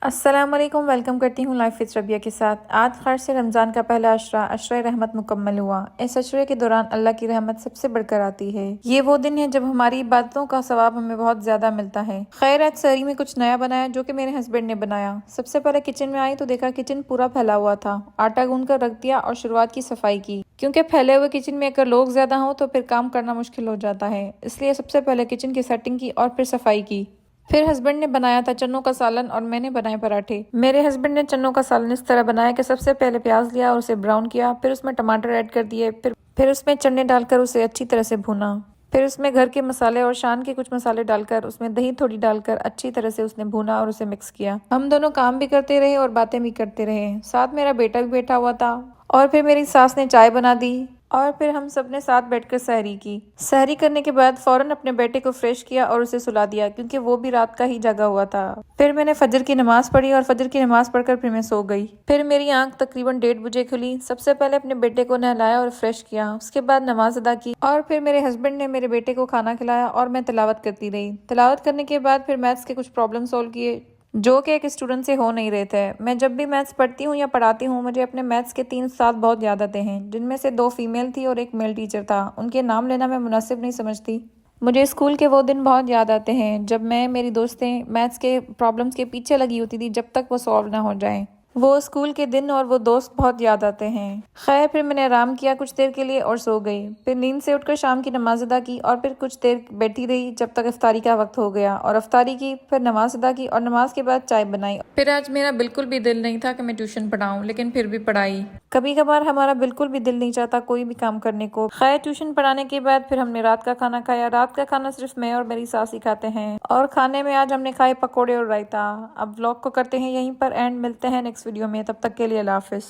अस्सलाम वालेकुम। वेलकम करती हूँ लाइफ विद रबिया के साथ। आज खैर से रमज़ान का पहला अशरा अशरा रहमत मुकम्मल हुआ। इस अशरे के दौरान अल्लाह की रहमत सबसे बढ़कर आती है। ये वो दिन है जब हमारी इबादतों का सवाब हमें बहुत ज्यादा मिलता है। खैर आज सहरी में कुछ नया बनाया जो कि मेरे हस्बैंड ने बनाया। सबसे पहले किचन में आई तो देखा किचन पूरा फैला हुआ था। आटा गूंद कर रख दिया और शुरुआत की सफाई की, क्योंकि फैले हुए किचन में अगर लोग ज्यादा हों तो फिर काम करना मुश्किल हो जाता है। इसलिए सबसे पहले किचन की सेटिंग की और फिर सफाई की। फिर हस्बैंड ने बनाया था चन्नों का सालन और मैंने बनाए पराठे। मेरे हस्बैंड ने चन्नों का सालन इस तरह बनाया कि सबसे पहले प्याज लिया और उसे ब्राउन किया, फिर उसमें टमाटर ऐड कर दिए, फिर उसमें चने डालकर उसे अच्छी तरह से भुना। फिर उसमें घर के मसाले और शान के कुछ मसाले डालकर उसमें दही थोड़ी डालकर अच्छी तरह से उसने भुना और उसे मिक्स किया। हम दोनों काम भी करते रहे और बातें भी करते रहे। साथ मेरा बेटा भी बैठा हुआ था। और फिर मेरी सास ने चाय बना दी और फिर हम सब ने साथ बैठकर सहरी की। सहरी करने के बाद फौरन अपने बेटे को फ्रेश किया और उसे सुला दिया, क्योंकि वो भी रात का ही जगा हुआ था। फिर मैंने फजर की नमाज पढ़ी और फजर की नमाज पढ़कर फिर मैं सो गई। फिर मेरी आंख तकरीबन 1:30 बजे खुली। सबसे पहले अपने बेटे को नहलाया और फ्रेश किया, उसके बाद नमाज अदा की और फिर मेरे हस्बैंड ने मेरे बेटे को खाना खिलाया और मैं तिलावत करती रही। तिलावत करने के बाद फिर मैथ्स के कुछ प्रॉब्लम सोल्व किए जो कि एक स्टूडेंट से हो नहीं रहे थे। मैं जब भी मैथ्स पढ़ती हूँ या पढ़ाती हूँ मुझे अपने मैथ्स के 3 उस्ताद बहुत याद आते हैं, जिनमें से 2 फीमेल थी और एक मेल टीचर था। उनके नाम लेना मैं मुनासिब नहीं समझती। मुझे स्कूल के वो दिन बहुत याद आते हैं जब मैं मेरी दोस्तें मैथ्स के प्रॉब्लम्स के पीछे लगी होती थी जब तक वो सॉल्व ना हो जाए। वो स्कूल के दिन और वो दोस्त बहुत याद आते हैं। खैर फिर मैंने आराम किया कुछ देर के लिए और सो गई। फिर नींद से उठकर शाम की नमाज अदा की और फिर कुछ देर बैठी रही जब तक इफ्तारी का वक्त हो गया और इफ्तारी की, फिर नमाज अदा की और नमाज के बाद चाय बनाई। फिर आज मेरा बिल्कुल भी दिल नहीं था कि मैं ट्यूशन पढ़ाऊं, लेकिन फिर भी पढ़ाई। कभी कभार हमारा बिल्कुल भी दिल नहीं चाहता कोई भी काम करने को। खैर ट्यूशन पढ़ाने के बाद फिर हमने रात का खाना खाया। रात का खाना सिर्फ मैं और मेरी सास ही खाते हैं और खाने में आज हमने खाए पकौड़े और रायता। अब व्लॉग को करते हैं यहीं पर एंड, मिलते हैं नेक्स्ट वीडियो में। तब तक के लिए अल्लाह हाफिज।